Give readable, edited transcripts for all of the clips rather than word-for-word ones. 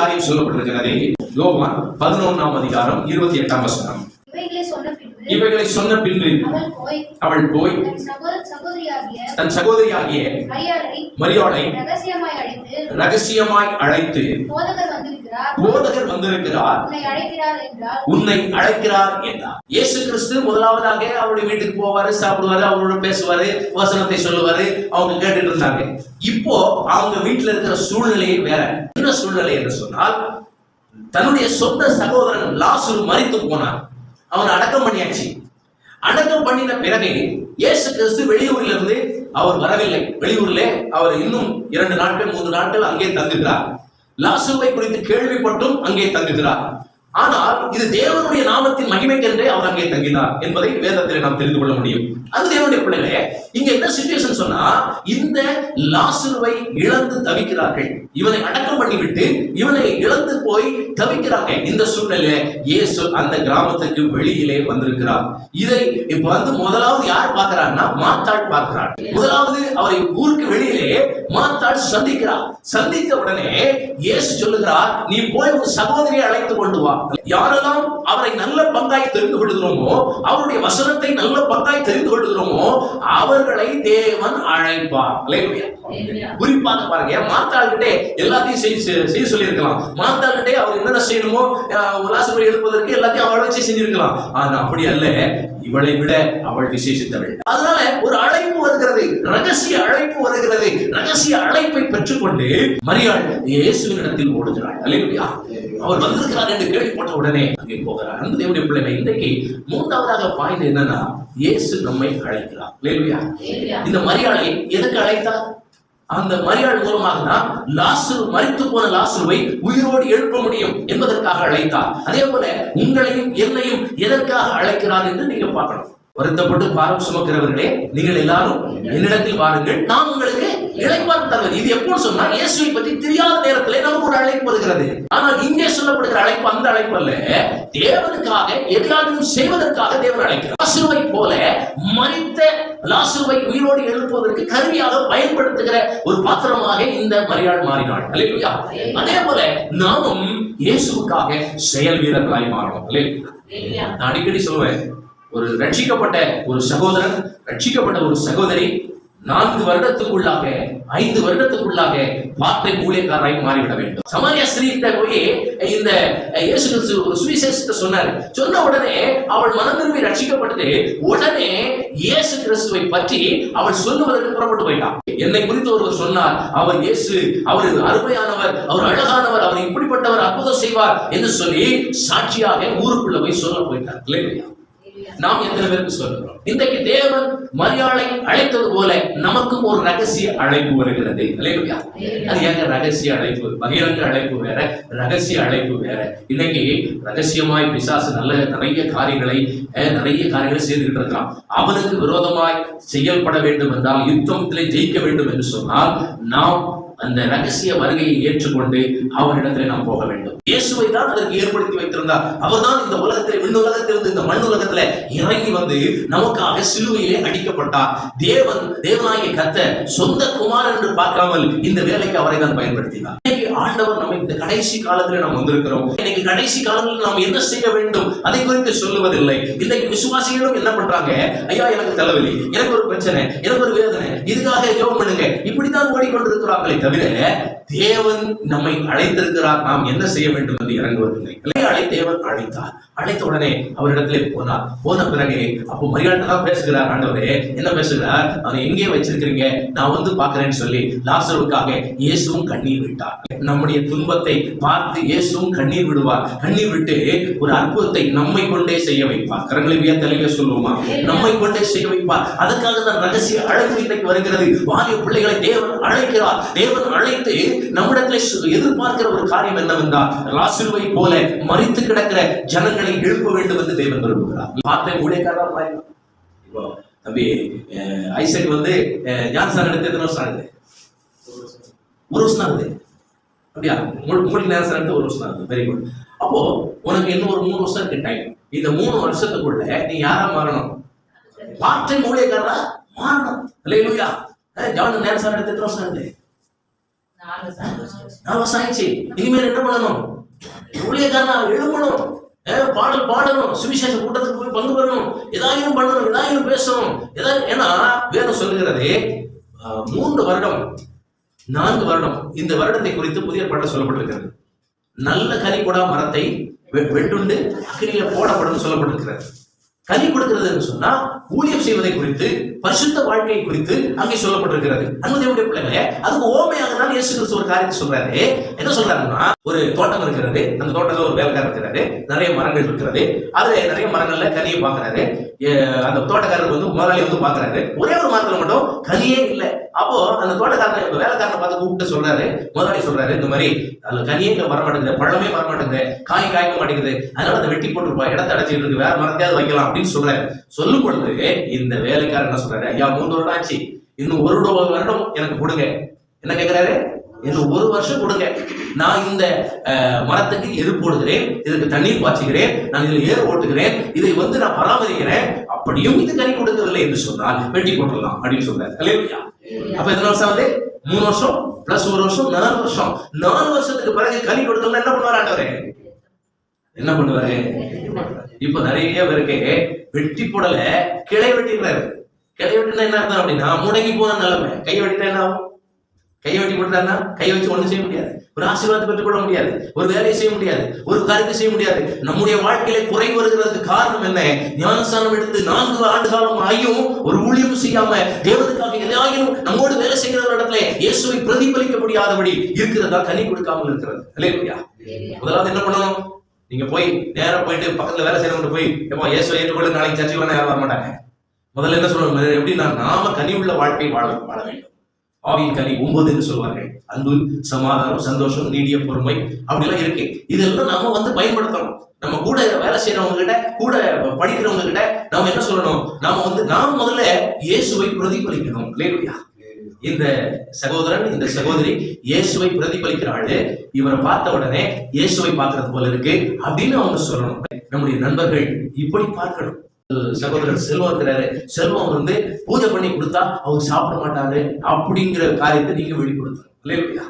காரியம் சொல்லப்பட்டிருக்கிறது. யோவான் 11:28 இவைகளை சொன்ன பின்பு அவள் போய் தன் சகோதரியாகிய மரியாளை ரகசியமாய் அழைத்து, போதகர் வந்திருக்கிறார், உன்னை அழைக்கிறார் என்றார். இயேசு கிறிஸ்து முதலாவதாக அவருடைய வீட்டுக்கு போவாரு, சாப்பிடுவாரு, அவங்களோட பேசுவாரு, வசனத்தை சொல்லுவாரு, அவங்க கேட்டுட்டு இருந்தாங்க. இப்போ அவங்க வீட்டுல இருக்கிற சூழ்நிலையே வேற. என்ன சூழ்நிலை என்று சொன்னால், தன்னுடைய சொந்த சகோதரன் லாசரு மரித்து போனார். அவனை அடக்கம் பண்ணியாச்சு. அடக்கம் பண்ணின பிறகு இயேசு கிறிஸ்து வெளியூர்ல இருந்து அவர் வரவில்லை. வெளியூர்ல அவர் இன்னும் 2 நாட்கள் 3 நாட்கள் அங்கே தங்குகிறார். லாசருவை குறித்து கேள்விப்பட்டும் அங்கே தங்குகிறார். ஆனால் இது தேவனுடைய நாமத்தின் மகிமைக்கென்றே அவர் அங்கே தங்கினார் என்பதை வேதத்தில் நாம் தெரிந்து கொள்ள முடியும். அது தேவனுடைய பிள்ளைகளே, இங்க என்ன சிச்சுவேஷன் சொன்னா, இந்த லாசருவை இழந்து தவிக்கிறார்கள். இவனை அடக்கம் பண்ணிவிட்டு இவனை இழந்து போய் தவிக்கிறாங்க. இந்த சூழ்நிலை இயேசு அந்த கிராமத்துக்கு வெளியிலே வந்திருக்கிறார். இதை இப்ப வந்து முதலாவது யார் பார்க்கிறார்னா, மார்த்தாள் பார்க்கிறார். முதலாவது அவரை ஊருக்கு வெளியிலே மார்த்தாள் சந்திக்கிறார். சந்தித்த உடனே இயேசு சொல்லுகிறார், நீ போய் உன் சகோதரியை அழைத்து கொண்டு வா. யாரெல்லாம் அவரை நல்ல பங்காய் தெரிந்து கொள்கிறோமோ, அவருடைய வசனத்தை நல்ல பங்காய் தெரிந்து கொள்கிறோமோ, அவர்களை தேவன் அழைப்பார். குறிப்பாக பாருங்க, மார்த்தாள் கிட்டே எல்லாத்தையும் செய்ய சொல்லியிருக்கலாம். மார்த்தாள் கிட்டே அவர் என்னென்ன செய்யணுமோ லாசருவை எழுப்பதற்கு எல்லாத்தையும் அவளை வச்சு செஞ்சிருக்கலாம். ஆனா அப்படி அல்ல, இவளை விட அவள் விசேஷித்தவள். அதனால ஒரு அழைப்பு வருகிறது, ரகசிய அழைப்பு வருகிறது. ரகசிய அழைப்பை பெற்றுக்கொண்டு மரியாள் இயேசுவினிடத்தில் ஓடுகிறாள். அல்லேலூயா. அவர் வந்திருக்கிறார் என்று கேள்விப்பட்ட உடனே அங்கே போகிறார். அந்த தேவனுடைய பிள்ளைகள், இன்றைக்கு 3வது பாயிண்ட் என்னன்னா, இயேசு நம்மை அழைக்கிறார். அல்லேலூயா. இந்த மரியாளை எதுக்கு அழைத்தார்? அந்த மரியாள் மூலமாக தான் லாசரு, மரித்து போன லாசருவை உயிரோடு எழுப்ப முடியும் என்பதற்காக அழைத்தார். அதே போல உங்களையும் என்னையும் எதற்காக அழைக்கிறார் என்று நீங்க பார்க்கணும். வருத்தப்பட்டு பாரம் சுமக்கிறவர்களே, நீங்கள் எல்லாரும் என்னிடத்தில் வாருங்கள், நான் உங்களுக்கு இளைப்பாறுதல் தருவேன். இது எப்போ சொன்னா, இயேசுவை பற்றி தெரியாத நேரத்திலே நமக்கு ஒரு அழைப்பு வருகிறது. ஆனால் இங்கே சொல்லப்படுகிற அழைப்பு அந்த அழைப்பு அல்ல. தேவனுக்காக எதையாவது செய்வதற்காக தேவன் அழைக்கிறார். லாசருவை போல மரித்த லாசருவை உயிரோடு எழுப்புவதற்கு கருவியாக பயன்படுத்துகிற ஒரு பாத்திரமாக இந்த மரியாள் மாறினாள். அல்லேலூயா. அதே போல நாமும் இயேசுவுக்காக செயல் வீரர்களாய் மாறணும். அல்லேலூயா. நான் அடிக்கடி சொல்லுவேன், ஒரு ரட்சிக்கப்பட்ட ஒரு சகோதரன், ரட்சிக்கப்பட்ட ஒரு சகோதரி 4 வருடத்துக்குள்ளாக 5 வருடத்துக்குள்ளாக வார்த்தை ஊழியக்காரராய் மாறிவிட வேண்டும். சமாரியா ஸ்திரீகிட்ட போய் இந்த இயேசு கிறிஸ்து ஒரு சுவிசேஷத்தை சொன்னார். சொன்ன உடனே அவள் மனம் திரும்பி ரட்சிக்கப்பட்டு உடனே இயேசு கிறிஸ்துவை பற்றி அவள் சொல்லுவதற்கு புறப்பட்டு போயிட்டான். என்னை குறித்து ஒருவர் சொன்னார், அவர் இயேசு, அவர் அருமையானவர், அவர் அழகானவர், அவர் இப்படிப்பட்டவர், அற்புதம் செய்வார் என்று சொல்லி சாட்சியாக ஊருக்குள்ள போய் சொல்ல போயிட்டார். இல்லையா? நாம் எத்தனை பேருக்கு சொல்லுகிறோம்? இன்றைக்கு தேவன் மரியாளை அழைத்தது போல நமக்கும் ஒரு ரகசிய அழைப்பு வருகிறது. அல்லேலூயா. அது ஏங்க ரகசிய அழைப்பு? பகிரங்க அழைப்பு வேற, ரகசிய அழைப்பு வேற. இன்னைக்கு ரகசியமாய் பிசாசு நிறைய காரியங்களை செய்துகிட்டு இருக்கிறான். அவனுக்கு விரோதமாய் செயல்பட வேண்டும் என்றால், யுத்தத்திலே ஜெயிக்க வேண்டும் என்று சொன்னால், நாம் அந்த ரகசிய வருகையை ஏற்றுக்கொண்டு அவரிடத்தில் நாம் போக வேண்டும். இயேசுவை தான் அதற்கு ஏற்படுத்தி வைத்திருந்தார். அவர் தான் இந்த உலகத்தில், விண்ணுலகத்திலிருந்து இந்த மண் உலகத்துல இறங்கி வந்து நமக்காக சிலுவையிலே அடிக்கப்பட்டார். தேவனாகிய கர்த்தர் சொந்த குமாரன் என்று பார்க்காமல் இந்த வேலைக்கு அவரை தான் பயன்படுத்தினார். இன்னைக்கு ஆண்டவர் நம்ம இந்த கடைசி காலத்தில் நாம் வந்திருக்கிறோம். இன்னைக்கு கடைசி காலத்தில் நாம் என்ன செய்ய வேண்டும் அதை குறித்து சொல்லுவதில்லை. இன்னைக்கு விசுவாசிகளும் என்ன பண்றாங்க, ஐயா எனக்கு தலைவலி, எனக்கு ஒரு பிரச்சனை, எனக்கு ஒரு வேதனை, இதுக்காக ஜெபம் பண்ணுங்க, இப்படித்தான் ஓடிக்கொண்டிருக்கிறார்களே தவிர தேவன் நம்மை அழைத்திருக்கிறார், நாம் என்ன செய்ய வேண்டும் என்று இறங்குவதில்லை. தேவன் அழைத்தார். அழைத்த உடனே அவரிடத்திலே போனார். போன பிறகு அப்போ மரியாதை தான் பேசுகிறார். ஆண்டவரே என்ன பேசுகிறார்? அவனை எங்கே வச்சிருக்கிறீங்க, நான் வந்து பார்க்கிறேன்னு சொல்லி லாசருவுக்காக இயேசுவும் கண்ணீர் விட்டார். நம்முடைய துன்பத்தை பார்த்து இயேசுவும் கண்ணீர் விடுவார். கண்ணீர் விட்டு ஒரு அற்புதத்தை நம்மை கொண்டே செய்ய வைப்பார். கரங்களை வியத்தலைவே சொல்லுவோமா? நம்மை கொண்டே செய்ய வைப்பார். அதற்காக தான் ரகசிய அழைப்பு இன்றைக்கு வருகிறது. வாலிய பிள்ளைகளை தேவன் அழைக்கிறார். தேவன் அழைத்து நம்மிடத்தில் எதிர்பார்க்கிற ஒரு காரியம் என்னவென்றால், லாசருவை போல மரித்து கிடக்கிற ஜனங்களை எழுப்ப வேண்டும் என்று தேவன் விரும்புகிறார். வார்த்தை ஊழியக்காரரா மாறினார். இப்போ தம்பி ஐசக் வந்து ஜான்சன் எடுத்து எத்தனை வருஷம் ஆகுது? 1 வருஷம் ஆகுது. அப்படியா? உங்களுக்கு நேரம் எடுத்து 1 வருஷம் ஆகுது. Very good. அப்போ உனக்கு இன்னும் ஒரு 3 வருஷம் இருக்கு டைம். இந்த 3 வருஷத்துக்குள்ள நீ யாரா மாறணும்? வார்த்தை ஊழியக்காரரா மாறணும். அல்லேலூயா. ஜான் நேரம் எடுத்து எத்தனை வருஷம் ஆகுது? 4 வருஷம் ஆயிடுச்சு. இனிமேல் என்ன பண்ணணும்? ஊழியக்காரனா எழும்பணும், பாடல் பாடணும், சுவிசேஷ கூட்டத்துக்கு போய் பங்கு பெறணும், ஏதாயும் பண்ணணும், ஏதாயும் பேசணும், ஏதாவது. ஏன்னா வேதம் சொல்லுகிறது 3 வருடம் 4 வருடம் இந்த வருடத்தை குறித்து புதிய பாடல் சொல்லப்பட்டிருக்கிறது. நல்ல கனி கொடா மரத்தை வெட்டுண்டு அக்கினியில போடப்படும் சொல்லப்பட்டிருக்கிறது. கனி கொடுக்கிறது என்று சொன்னா ஊழியம் செய்வதை குறித்து, பரிசுத்த வாழ்க்கையை குறித்து அங்கே சொல்லப்பட்டிருக்கிறது. அன்புடைய பிள்ளைகளே, அதுக்கு ஓமையாக தான் இயேசு கிறிஸ்து ஒரு காரியத்தை சொல்றாரு. என்ன சொல்றாருன்னா, ஒரு தோட்டம் இருக்கிறது, அந்த தோட்டத்துல ஒரு வேலைக்காரர் இருக்கிறாரு, நிறைய மரங்கள் இருக்கிறது, அதுல நிறைய மரங்கள்ல கனியை பாக்குறாரு. அந்த தோட்டக்காரர் முதலாளி பாக்குறாரு, ஒரே ஒரு மரத்துல மட்டும் கனியே இல்லை. அப்போ அந்த தோட்டக்காரன் வேலைக்காரனை பார்த்து கூப்பிட்டு சொல்றாரு, முதலாளி சொல்றாரு, இந்த மாதிரி அதுல கனியே வர மாட்டேங்குது, பழமே வர மாட்டேங்குது, காய்க்க மாட்டேங்குது, அதனால அதை வெட்டி போட்டுருப்பா, இடத்த அடைச்சிட்டு இருக்கு, வேற மரத்தையாவது வைக்கலாம் அப்படின்னு சொல்றாரு. சொல்லும் பொழுது இந்த வேலைக்காரர் என்ன சொல்றாரு, ஐயா 3 வருடம் ஆச்சு, இன்னும் 1 வருடம் எனக்கு கொடுங்க. என்ன கேட்கிறாரு? இன்னும் 1 வருஷம் கொடுங்க, நான் இந்த மரத்துக்கு எரு போடுகிறேன், இதுக்கு தண்ணீர் பாய்ச்சுகிறேன், நான் இதுல ஏறு ஓட்டுகிறேன், இதை நான் பராமரிக்கிறேன், அப்படியும் இது கனி கொடுக்கவில்லை என்று சொன்னால் வெட்டி போட்டுடலாம் அப்படின்னு சொல்றாரு. அல்லேலூயா. அப்ப எத்தனை வருஷம் ஆகுது? 3 வருஷம் பிளஸ் 1 வருஷம் 4 வருஷம். 4 வருஷத்துக்கு பிறகு கனி கொடுக்கல என்ன பண்ணுவாரு ஆண்டவரே? என்ன பண்ணுவாரு? இப்ப நிறைய பேருக்கு வெட்டி போடல, கிளை வெட்டிடுறாரு. கிளை வெட்டினா என்ன அர்த்தம் அப்படின்னா, முடங்கி போன நிலைமை. கையை வெட்டினா என்ன ஆகும்? கையை வெட்டி போட்டாருன்னா கையை வச்சு ஒண்ணும் செய்ய முடியாது, ஒரு ஆசீர்வாதத்தை பெற்றுக் கொள்ள முடியாது, ஒரு வேலையை செய்ய முடியாது, ஒரு காரியத்தை செய்ய முடியாது. நம்முடைய வாழ்க்கையில குறை வருகிறதுக்கு காரணம் என்ன? ஞானஸ்தானம் எடுத்து 4 ஆண்டு காலம் ஆகியும் ஒரு ஊழியம் செய்யாம, தேவனுக்காக எதையாகிலும் நம்மோடு வேலை செய்கிற இடத்துல இயேசுவை பிரதிபலிக்க முடியாதபடி இருக்கிறதா கனி கொடுக்காமல் இருக்கிறது. அல்லேலூயா. முதலாவது என்ன பண்ணணும்? நீங்க போய் நேரம் போயிட்டு பக்கத்துல வேலை செய்யறவங்க போய் எப்போ இயேசுவை ஏற்றுக்கொண்டு நாளைக்கு சர்ச்சைக்கு வேணா யாரும் வர மாட்டாங்க. முதல்ல என்ன சொல்லணும்? எப்படின்னா, நாம கனி உள்ள வாழ்க்கை வாழ வேண்டும். ஆவியின் கனி 9 என்று சொல்வார்கள். அன்பு, சமாதானம், சந்தோஷம், நீடிய பொறுமை, அப்படிலாம் இருக்கு. இதெல்லாம் நாம பயன்படுத்தணும். நம்ம கூட வேலை செய்யறவங்க கிட்ட, கூட படிக்கிறவங்க கிட்ட நாம என்ன சொல்லணும்? நாம முதல்ல இயேசுவை பிரதிபலிக்கணும். அல்லேலூயா. இந்த சகோதரன், இந்த சகோதரி இயேசுவை பிரதிபலிக்கிற ஆளு, இவரை பார்த்த உடனே இயேசுவை பார்க்கறது போல இருக்கு அப்படின்னு அவங்க சொல்லணும். நம்முடைய நண்பர்கள் இப்படி பார்க்கணும். சகோதரர் செல்வம் இருக்கிறாரு, செல்வம் பூஜை பண்ணி கொடுத்தா அவர் சாப்பிட மாட்டாரு அப்படிங்கிற காரியத்தை நீங்க வெளிப்படுத்தணும். இல்லையா?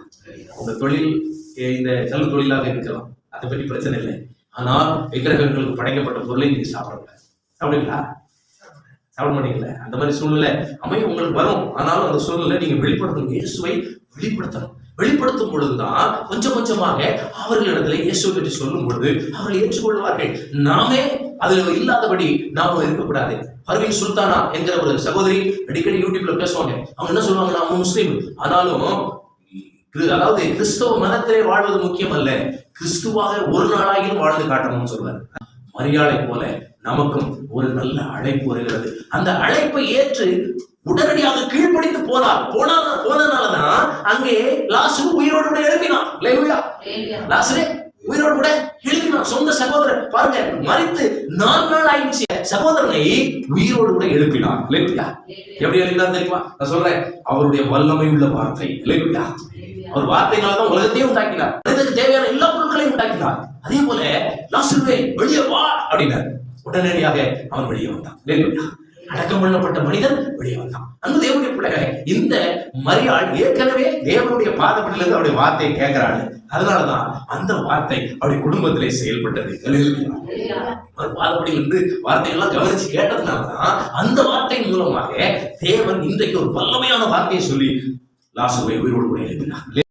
உங்க தொழில் இந்த கல் தொழிலாக இருக்கலாம், அதை பற்றி பிரச்சனை இல்லை. ஆனால் விக்கிரகங்களுக்கு படைக்கப்பட்ட பொருளை நீங்க சாப்பிடக்கூடாது. சாப்பிடுங்களா? சாப்பிட மாட்டீங்களா? அந்த மாதிரி சூழ்நிலை அமையும் உங்களுக்கு வரும். ஆனாலும் அந்த சூழ்நிலை நீங்க வெளிப்படுத்தணும். இயேசுவை வெளிப்படுத்தணும். வெளிப்படுத்தும் பொழுதுதான் கொஞ்சம் கொஞ்சமாக அவர்களிடத்துல இயேசுவை பற்றி சொல்லும் பொழுது அவர்கள் ஏற்றுக்கொள்வார்கள். நாமே அதுல இல்லாதபடி நாம இருக்கக்கூடாது. பர்வீன் சுல்தானா என்கிற ஒரு சகோதரி அடிக்கடி யூடியூப்ல பேசுவாங்க. அவங்க என்ன சொல்லுவாங்க? நாம முஸ்லீம், ஆனாலும் அதாவது கிறிஸ்தவ மதத்திலே வாழ்வது முக்கியம் அல்ல, கிறிஸ்துவாக ஒரு நாளாகிலும் வாழ்ந்து காட்டணும்னு சொல்வார். மரியாதை போல நமக்கும் ஒரு நல்ல அழைப்பு வருகிறது. அந்த அழைப்பை ஏற்று உடனடியாக கீழ்ப்படிந்து போனதுனாலதான் அங்கே லாசரு உயிரோடு கூட எழுப்பினான். லாசரு உயிரோடு கூட எழுப்பினான். சொந்த சகோதரன் பாருங்க, மரித்து 4 நாள் ஆயிடுச்சு, சகோதரனை உயிரோடு கூட எழுப்பினான். எப்படி எழுப்பினார் தெரியுமா? நான் சொல்றேன், அவருடைய வல்லமை உள்ள வார்த்தை. அவர் வார்த்தைகளால்தான் உலகத்தையும் உண்டாக்கினார், மனிதனுக்கு தேவையான எல்லா பொருட்களையும் உண்டாக்கினார். அதே போல லாசருவே வெளியே வா அப்படின்னார். உடனடியாக அவன் வெளியே வந்தான். அடக்கம் பண்ணப்பட்ட மனிதன் வெளியே வந்தான். அந்த தேவனுடைய பிள்ளைகளை, இந்த மரியாள் ஏற்கனவே தேவனுடைய பாதப்பட்டிலிருந்து அவருடைய வார்த்தையை கேட்கிறாள். அதனாலதான் அந்த வார்த்தை அவருடைய குடும்பத்திலே செயல்பட்டது. பாதப்படியிலிருந்து வார்த்தைகள்லாம் கவனிச்சு கேட்டதுனாலதான் அந்த வார்த்தை மூலமாக தேவன் இன்றைக்கு ஒரு வல்லமையான வார்த்தையை சொல்லி லாசருவை உயிரோடு கூட எழுப்பினார்.